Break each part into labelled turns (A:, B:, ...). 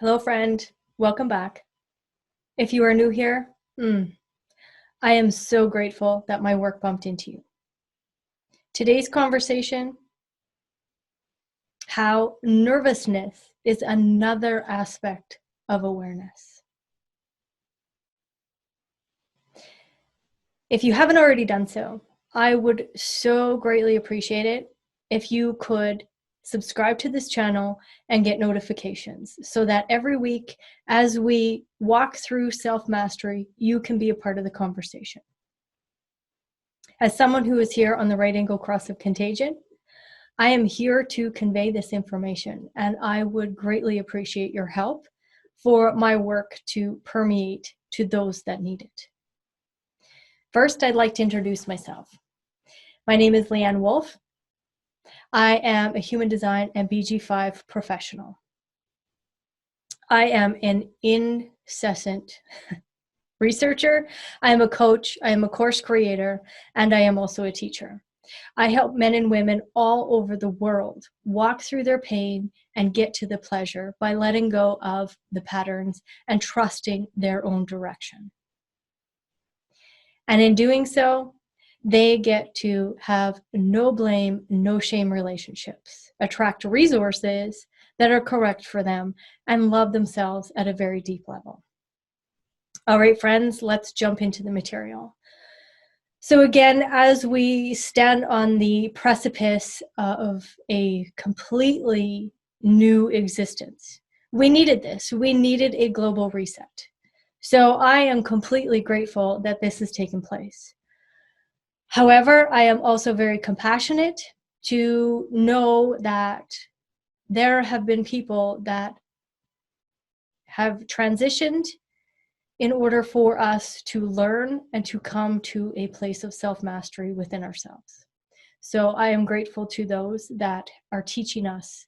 A: Hello, friend. Welcome back. If you are new here, I am so grateful that my work bumped into you. Today's conversation, how nervousness is another aspect of awareness. If you haven't already done so, I would so greatly appreciate it if you could subscribe to this channel and get notifications so that every week as we walk through self-mastery, you can be a part of the conversation. As someone who is here on the right angle cross of contagion, I am here to convey this information, and I would greatly appreciate your help for my work to permeate to those that need it. First, I'd like to introduce myself. My name is Leann Wolff. I am a human design and BG5 professional. I am an incessant researcher. I am a coach. I am a course creator, and I am also a teacher. I help men and women all over the world walk through their pain and get to the pleasure by letting go of the patterns and trusting their own direction. And in doing so, they get to have no blame, no shame relationships, attract resources that are correct for them, and love themselves at a very deep level. All right, friends, let's jump into the material. So again, as we stand on the precipice of a completely new existence, we needed this. We needed a global reset. So I am completely grateful that this has taken place. However, I am also very compassionate to know that there have been people that have transitioned in order for us to learn and to come to a place of self-mastery within ourselves. So I am grateful to those that are teaching us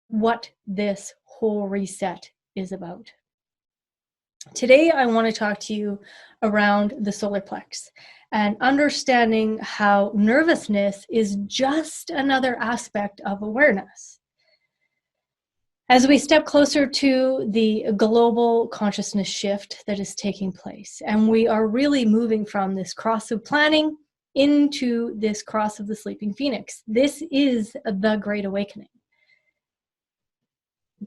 A: what this whole reset is about. Today, I want to talk to you around the solar plex and understanding how nervousness is just another aspect of awareness. As we step closer to the global consciousness shift that is taking place, and we are really moving from this cross of planning into this cross of the sleeping phoenix. This is the Great Awakening.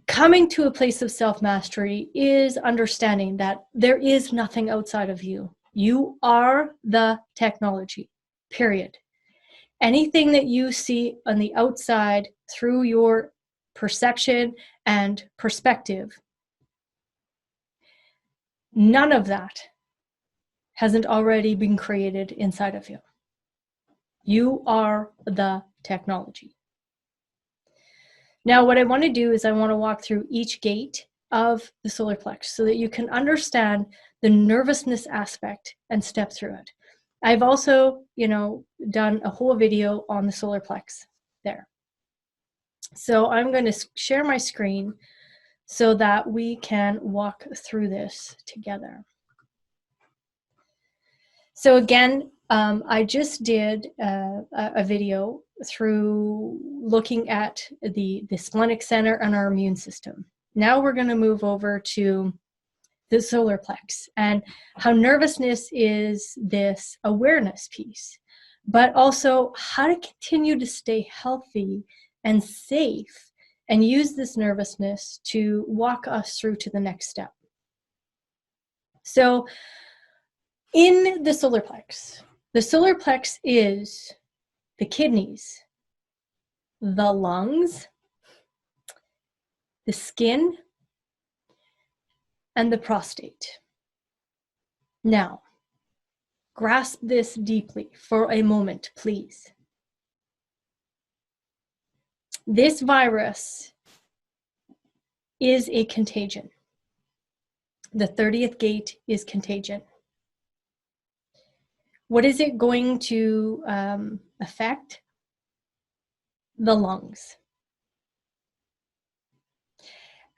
A: Coming to a place of self-mastery is understanding that there is nothing outside of you. You are the technology, period. Anything that you see on the outside through your perception and perspective, none of that hasn't already been created inside of you. You are the technology. Now, what I want to do is I want to walk through each gate of the solar plex so that you can understand the nervousness aspect and step through it. I've also, done a whole video on the solar plex there. So I'm going to share my screen so that we can walk through this together. So again, I just did a video through looking at the splenic center and our immune system. Now we're going to move over to the solar plex and how nervousness is this awareness piece, but also how to continue to stay healthy and safe and use this nervousness to walk us through to the next step. So in the solar plex is the kidneys, the lungs, the skin, and the prostate. Now, grasp this deeply for a moment, please. This virus is a contagion. The 30th gate is contagion. What is it going to affect? The lungs.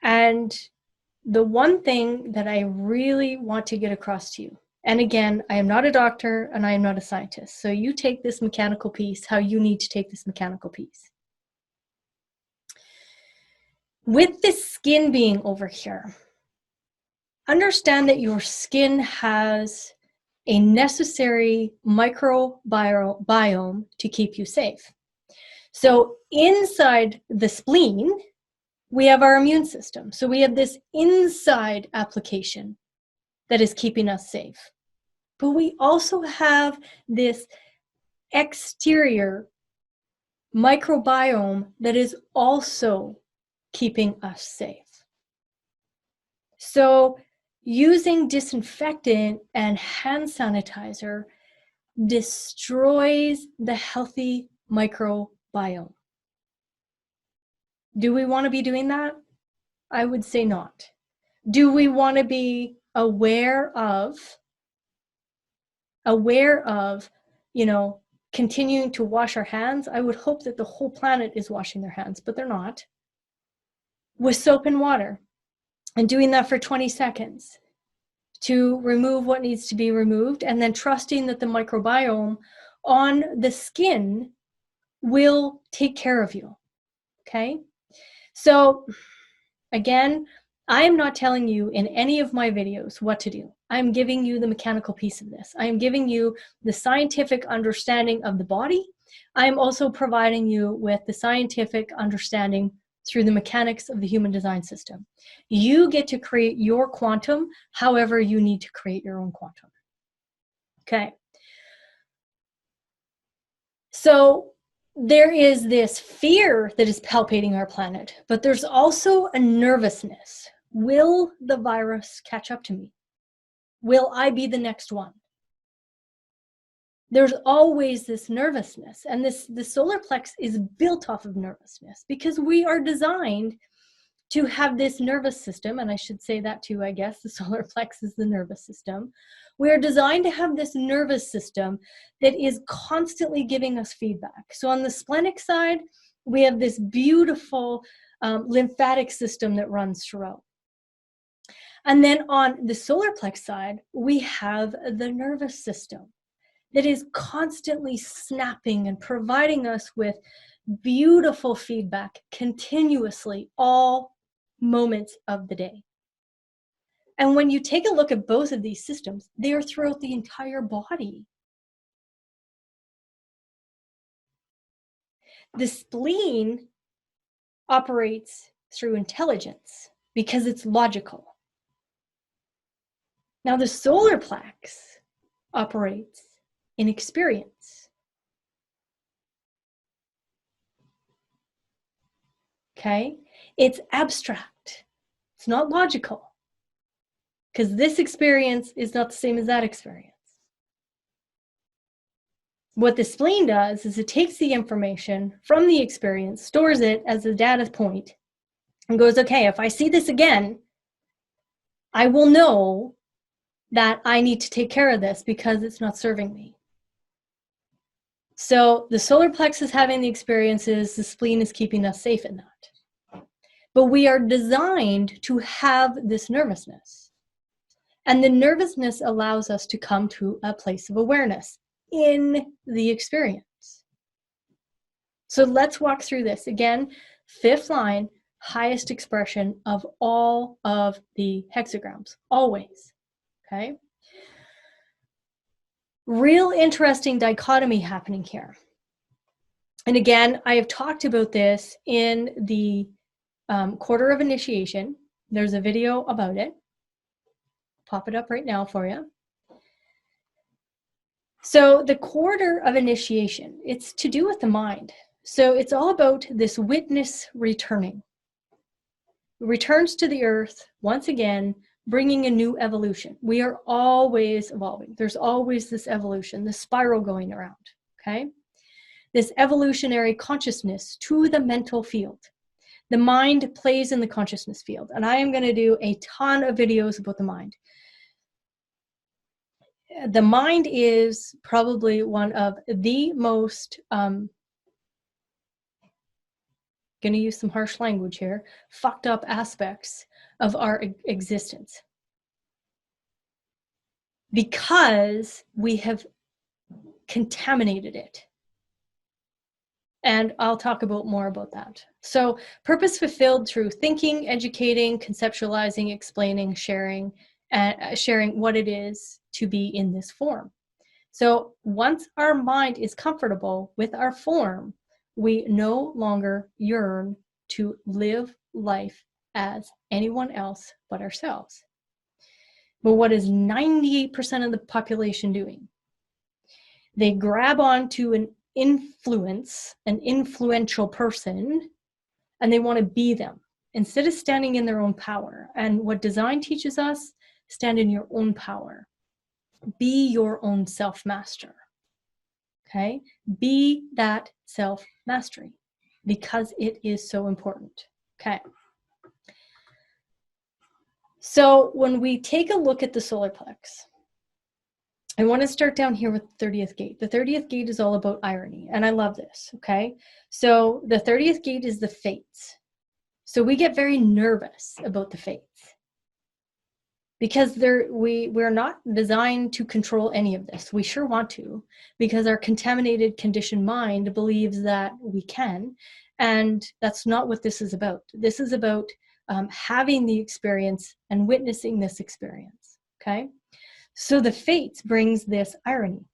A: And the one thing that I really want to get across to you, and again, I am not a doctor and I am not a scientist, so you take this mechanical piece how you need to take this mechanical piece. With the skin being over here, understand that your skin has a necessary microbiome to keep you safe. So inside the spleen, we have our immune system. So we have this inside application that is keeping us safe. But we also have this exterior microbiome that is also keeping us safe. So using disinfectant and hand sanitizer destroys the healthy microbiome. Do we want to be doing that? I would say not. Do we want to be aware of, continuing to wash our hands? I would hope that the whole planet is washing their hands, but they're not. With soap and water, and doing that for 20 seconds to remove what needs to be removed, and then trusting that the microbiome on the skin will take care of you, okay? So again, I'm not telling you in any of my videos what to do. I'm giving you the mechanical piece of this. I am giving you the scientific understanding of the body. I'm also providing you with the scientific understanding through the mechanics of the human design system. You get to create your quantum however you need to create your own quantum. Okay. So there is this fear that is palpating our planet, but there's also a nervousness. Will the virus catch up to me? Will I be the next one? There's always this nervousness, and the solar plex is built off of nervousness because we are designed to have this nervous system, and I should say that too, I guess, the solar plex is the nervous system. We are designed to have this nervous system that is constantly giving us feedback. So on the splenic side, we have this beautiful lymphatic system that runs throughout. And then on the solar plex side, we have the nervous system that is constantly snapping and providing us with beautiful feedback continuously all moments of the day. And when you take a look at both of these systems, they are throughout the entire body. The spleen operates through intelligence because it's logical. Now the solar plex operates in experience. Okay? It's abstract. It's not logical. Because this experience is not the same as that experience. What the spleen does is it takes the information from the experience, stores it as a data point, and goes, okay, if I see this again, I will know that I need to take care of this because it's not serving me. So the solar plex is having the experiences, the spleen is keeping us safe in that. But we are designed to have this nervousness. And the nervousness allows us to come to a place of awareness in the experience. So let's walk through this. Again, fifth line, highest expression of all of the hexagrams, always, okay? Real interesting dichotomy happening here. And again, I have talked about this in the quarter of initiation. There's a video about it. Pop it up right now for you. So the quarter of initiation, it's to do with the mind. So it's all about this witness returning. Returns to the earth, once again, bringing a new evolution. We are always evolving. There's always this evolution, this spiral going around, okay? This evolutionary consciousness to the mental field. The mind plays in the consciousness field, and I am going to do a ton of videos about the mind. The mind is probably one of the most, going to use some harsh language here, fucked up aspects of our existence. Because we have contaminated it. And I'll talk about more about that. So purpose fulfilled through thinking, educating, conceptualizing, explaining, sharing, and sharing what it is to be in this form. So once our mind is comfortable with our form, we no longer yearn to live life as anyone else but ourselves. But what is 98% of the population doing? They grab onto an influence, an influential person, and they want to be them instead of standing in their own power. And what design teaches us, stand in your own power. Be your own self-master. Okay? Be that self-mastery because it is so important. Okay. So when we take a look at the solar plex, I want to start down here with the 30th gate. The 30th gate is all about irony, and I love this, okay? So the 30th gate is the fates. So we get very nervous about the fates because we're not designed to control any of this. We sure want to, because our contaminated, conditioned mind believes that we can, and that's not what this is about. This is about having the experience and witnessing this experience, okay? So the fates brings this irony.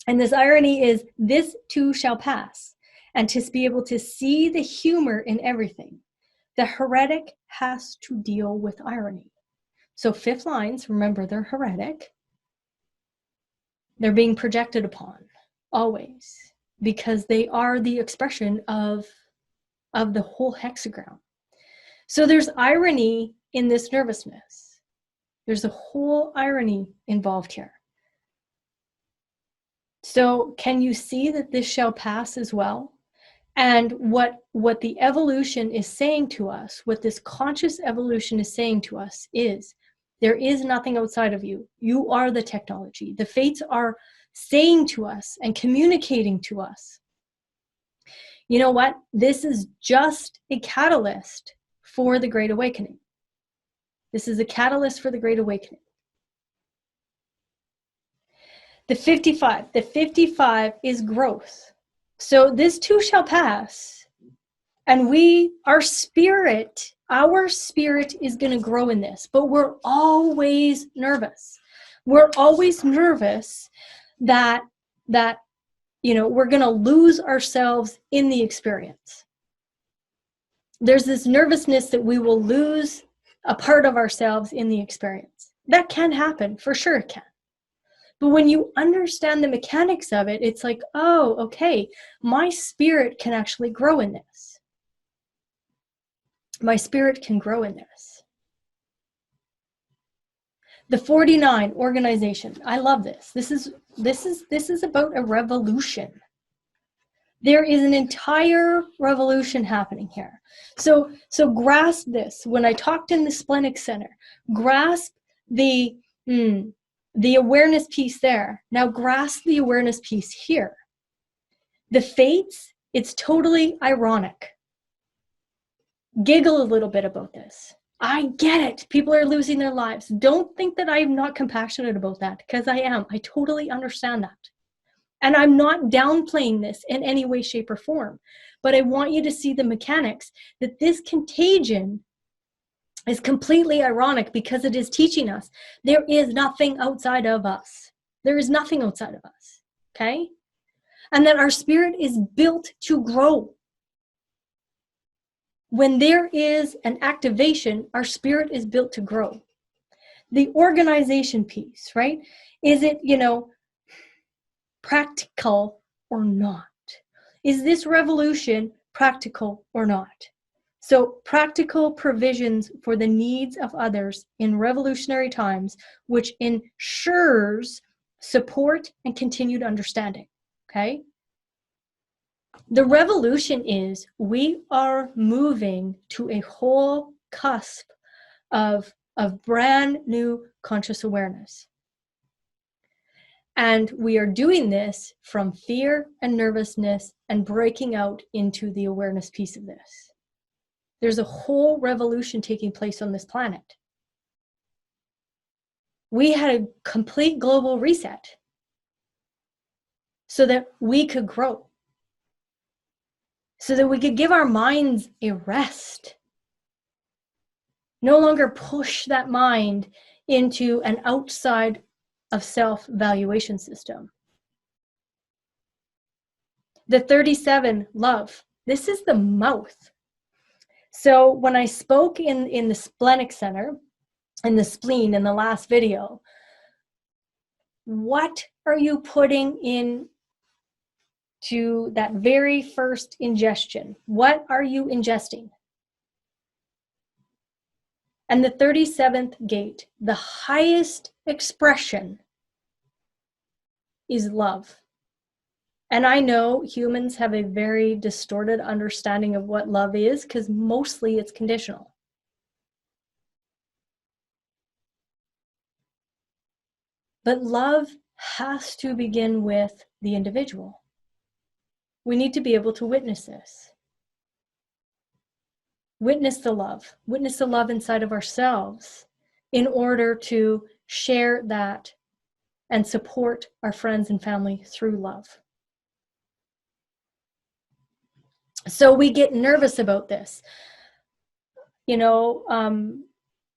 A: And this irony is, this too shall pass. And to be able to see the humor in everything, the heretic has to deal with irony. So fifth lines, remember, they're heretic. They're being projected upon, always, because they are the expression of the whole hexagram. So there's irony in this nervousness. There's a whole irony involved here. So can you see that this shall pass as well? And what the evolution is saying to us, what this conscious evolution is saying to us is, there is nothing outside of you. You are the technology. The fates are saying to us and communicating to us, you know what? This is just a catalyst for the Great Awakening. This is a catalyst for the Great Awakening. The 55 is growth. So this too shall pass. And our spirit is going to grow in this, but we're always nervous. We're always nervous that we're going to lose ourselves in the experience. There's this nervousness that we will lose a part of ourselves in the experience. That can happen, for sure it can. But when you understand the mechanics of it, it's like, oh, okay, my spirit can actually grow in this. My spirit can grow in this. The 49, organization. I love this. This is about a revolution. There is an entire revolution happening here. So grasp this. When I talked in the splenic center, grasp the awareness piece there. Now grasp the awareness piece here. The fates, it's totally ironic. Giggle a little bit about this. I get it. People are losing their lives. Don't think that I'm not compassionate about that, because I am. I totally understand that. And I'm not downplaying this in any way, shape, or form. But I want you to see the mechanics, that this contagion is completely ironic, because it is teaching us there is nothing outside of us. There is nothing outside of us, okay? And that our spirit is built to grow. When there is an activation, our spirit is built to grow. The organization piece, right? Is it, practical or not? Is this revolution practical or not? So practical provisions for the needs of others in revolutionary times, which ensures support and continued understanding, okay? The revolution is, we are moving to a whole cusp of brand new conscious awareness. And we are doing this from fear and nervousness and breaking out into the awareness piece of this. There's a whole revolution taking place on this planet. We had a complete global reset so that we could grow. so that we could give our minds a rest. No longer push that mind into an outside of self-valuation system. The 37, love. This is the mouth. So when I spoke in the splenic center, in the spleen in the last video, what are you putting in to that very first ingestion? What are you ingesting? And the 37th gate, the highest expression is love. And I know humans have a very distorted understanding of what love is because mostly it's conditional. But love has to begin with the individual. We need to be able to witness this. Witness the love inside of ourselves in order to share that and support our friends and family through love. So we get nervous about this. You know, I'm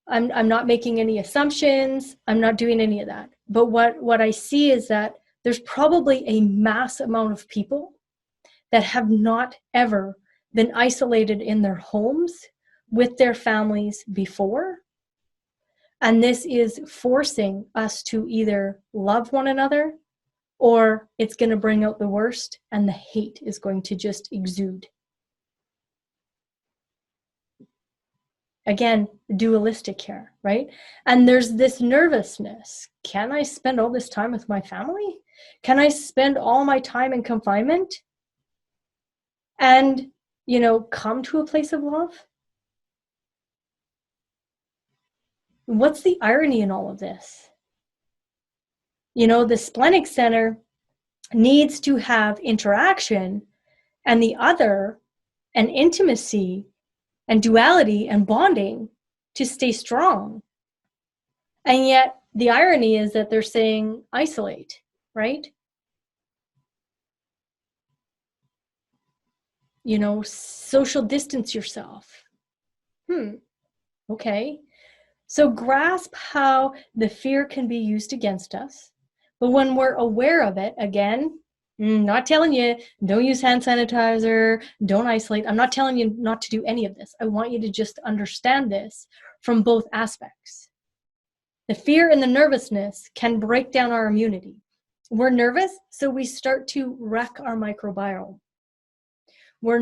A: not making any assumptions. I'm not doing any of that. But what I see is that there's probably a mass amount of people that have not ever been isolated in their homes with their families before. And this is forcing us to either love one another or it's going to bring out the worst and the hate is going to just exude. Again, dualistic here, right? And there's this nervousness. Can I spend all this time with my family? Can I spend all my time in confinement? And, you know, come to a place of love? What's the irony in all of this? You know, the splenic center needs to have interaction and the other, and intimacy and duality and bonding to stay strong. And yet the irony is that they're saying isolate, right? You know, social distance yourself. Okay. So grasp how the fear can be used against us. But when we're aware of it, again, not telling you, don't use hand sanitizer, don't isolate. I'm not telling you not to do any of this. I want you to just understand this from both aspects. The fear and the nervousness can break down our immunity. We're nervous, so we start to wreck our microbiome. We're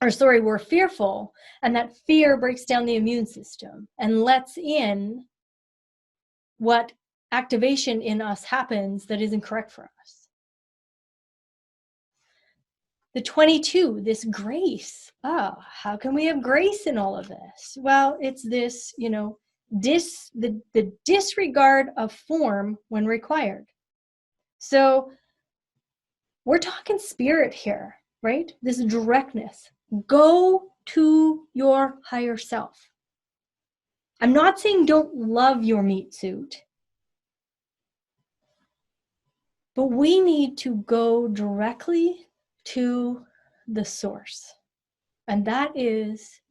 A: we're fearful, and that fear breaks down the immune system and lets in what activation in us happens that isn't correct for us. The 22, this grace. How can we have grace in all of this? Well, it's this, you know, the disregard of form when required. So we're talking spirit here, right? This directness. Go to your higher self. I'm not saying don't love your meat suit, but we need to go directly to the source. And that is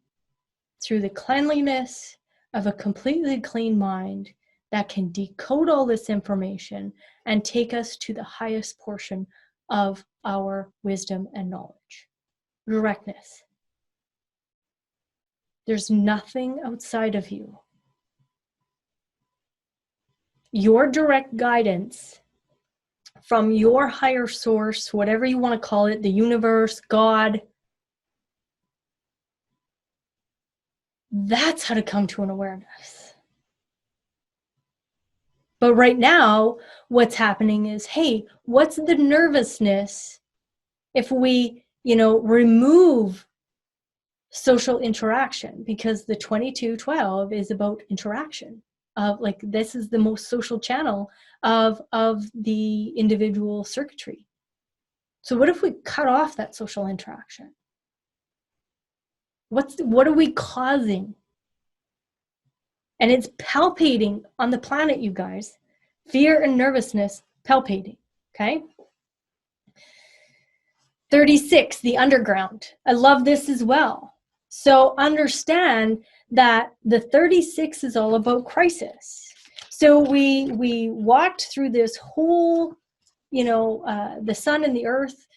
A: through the cleanliness of a completely clean mind that can decode all this information and take us to the highest portion of our wisdom and knowledge. Directness. There's nothing outside of you. Your direct guidance from your higher source, whatever you want to call it, the universe, God, that's how to come to an awareness. But right now, what's happening is, hey, what's the nervousness if we, you know, remove social interaction? Because the 2212 is about interaction. Like this is the most social channel of the individual circuitry. So what if we cut off that social interaction? What are we causing? And it's palpating on the planet, you guys. Fear and nervousness palpating, okay? 36, the underground. I love this as well. So understand that the 36 is all about crisis. So we walked through this whole, the sun and the earth,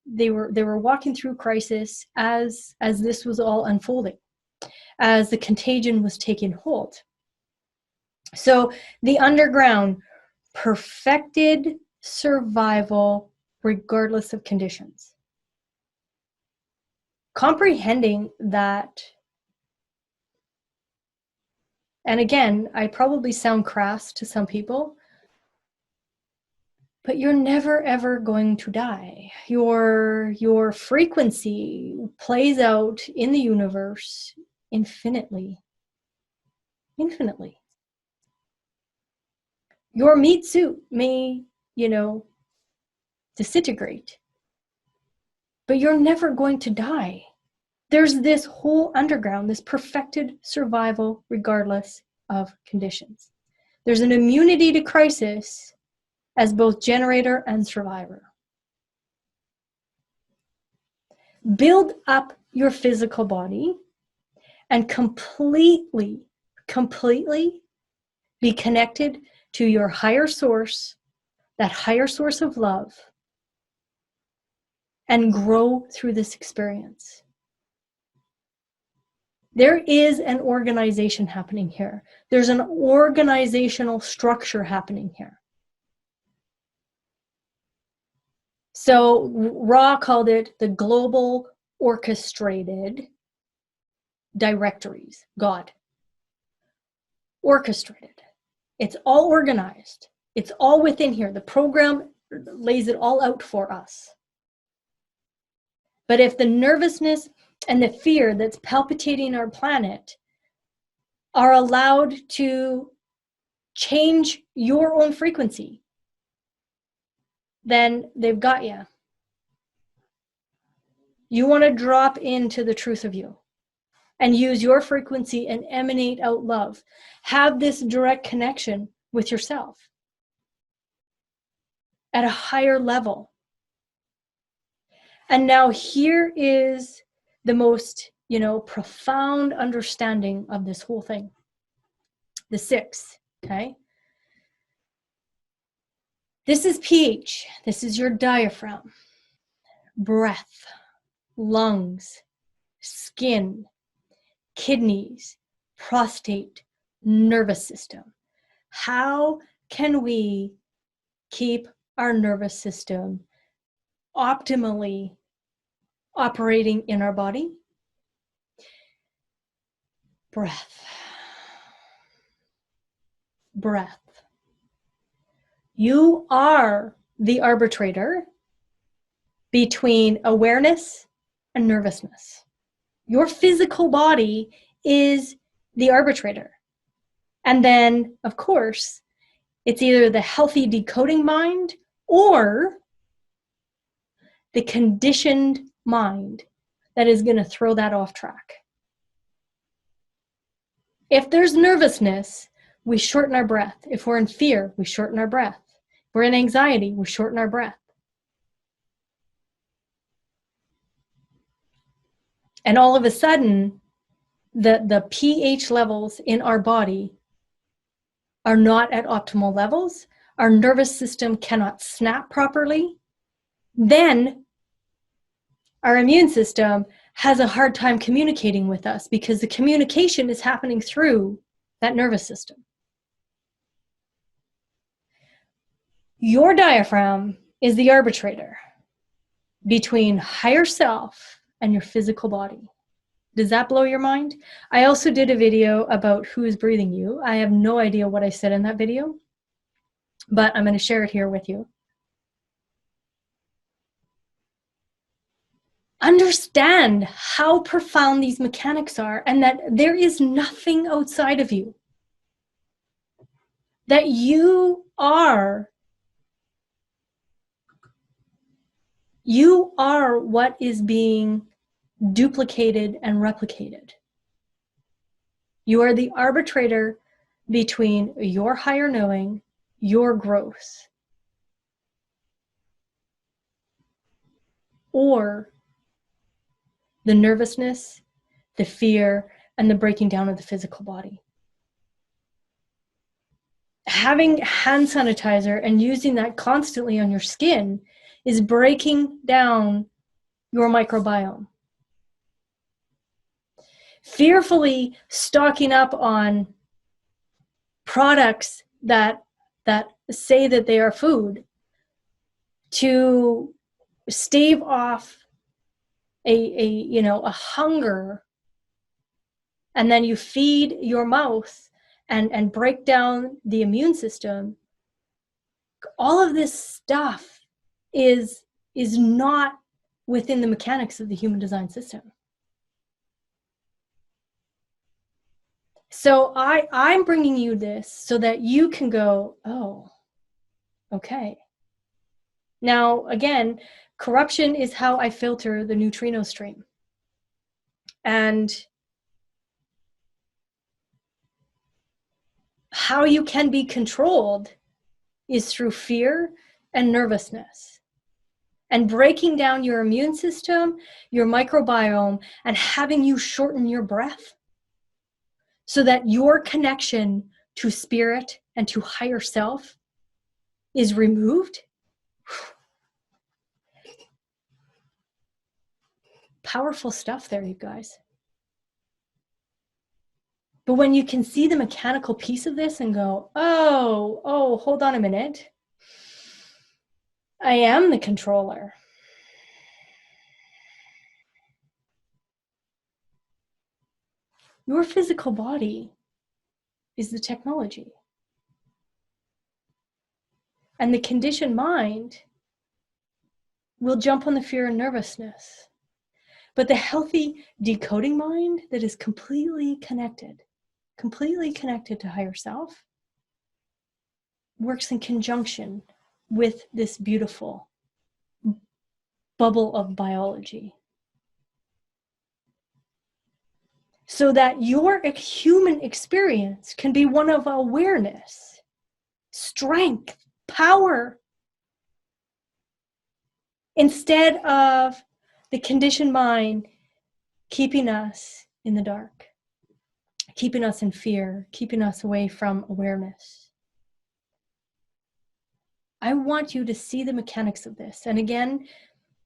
A: they were walking through crisis as this was all unfolding, as the contagion was taking hold. So the underground, perfected survival regardless of conditions. Comprehending that, and again, I probably sound crass to some people, but you're never ever going to die. Your frequency plays out in the universe infinitely. Infinitely. Your meat suit may, disintegrate, but you're never going to die. There's this whole underground, this perfected survival regardless of conditions. There's an immunity to crisis as both generator and survivor. Build up your physical body and completely be connected to your higher source, that higher source of love, and grow through this experience. There is an organization happening here. There's an organizational structure happening here. So Ra called it the global orchestrated directories, God. Orchestrated. It's all organized. It's all within here. The program lays it all out for us. But if the nervousness and the fear that's palpitating our planet are allowed to change your own frequency, then they've got you. You want to drop into the truth of you and use your frequency and emanate out love. Have this direct connection with yourself at a higher level. And now here is the most, profound understanding of this whole thing. The 6, okay? This is pH. This is your diaphragm, breath, lungs, skin, kidneys, prostate, nervous system. How can we keep our nervous system optimally operating in our body? Breath. Breath. You are the arbitrator between awareness and nervousness. Your physical body is the arbitrator. And then, of course, it's either the healthy decoding mind or the conditioned mind that is going to throw that off track. If there's nervousness, we shorten our breath. If we're in fear, we shorten our breath. If we're in anxiety, we shorten our breath. And all of a sudden, the pH levels in our body are not at optimal levels. Our nervous system cannot snap properly. Then our immune system has a hard time communicating with us because the communication is happening through that nervous system. Your diaphragm is the arbitrator between higher self and your physical body. Does that blow your mind? I also did a video about who is breathing you. I have no idea what I said in that video, but I'm going to share it here with you. Understand how profound these mechanics are and that there is nothing outside of you. That you are what is being duplicated and replicated. You are the arbitrator between your higher knowing, your growth. or the nervousness, the fear, and the breaking down of the physical body. Having hand sanitizer and using that constantly on your skin is breaking down your microbiome. Fearfully stocking up on products that say that they are food to stave off a hunger, and then you feed your mouth and break down the immune system. All of this stuff is not within the mechanics of the human design system. So I'm bringing you this so that you can go, oh, okay. Now, again, corruption is how I filter the neutrino stream. And how you can be controlled is through fear and nervousness, and breaking down your immune system, your microbiome, and having you shorten your breath so that your connection to spirit and to higher self is removed. Powerful stuff there, you guys. But when you can see the mechanical piece of this and go, oh, hold on a minute. I am the controller. Your physical body is the technology. And the conditioned mind will jump on the fear and nervousness. But the healthy decoding mind that is completely connected to higher self, works in conjunction with this beautiful bubble of biology. So that your human experience can be one of awareness, strength, power, instead of the conditioned mind keeping us in the dark, keeping us in fear, keeping us away from awareness. I want you to see the mechanics of this. And again,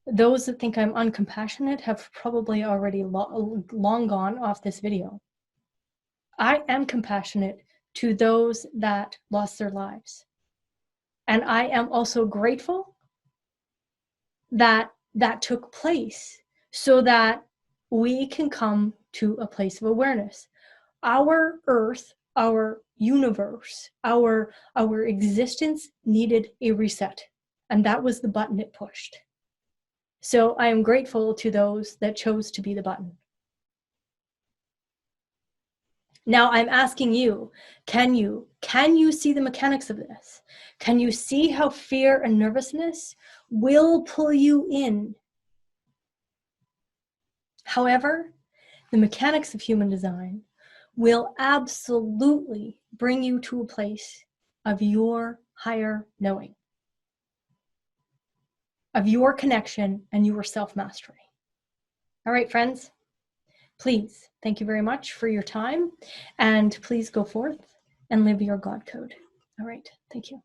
A: those that think I'm uncompassionate have probably already long gone off this video. I am compassionate to those that lost their lives. And I am also grateful that that took place so that we can come to a place of awareness. Our earth, our universe, our existence needed a reset. And that was the button it pushed. So I am grateful to those that chose to be the button. Now I'm asking you, can you see the mechanics of this? Can you see how fear and nervousness will pull you in? However, the mechanics of human design will absolutely bring you to a place of your higher knowing, of your connection and your self-mastery. All right, friends, please, thank you very much for your time, and please go forth and live your God code. All right, thank you.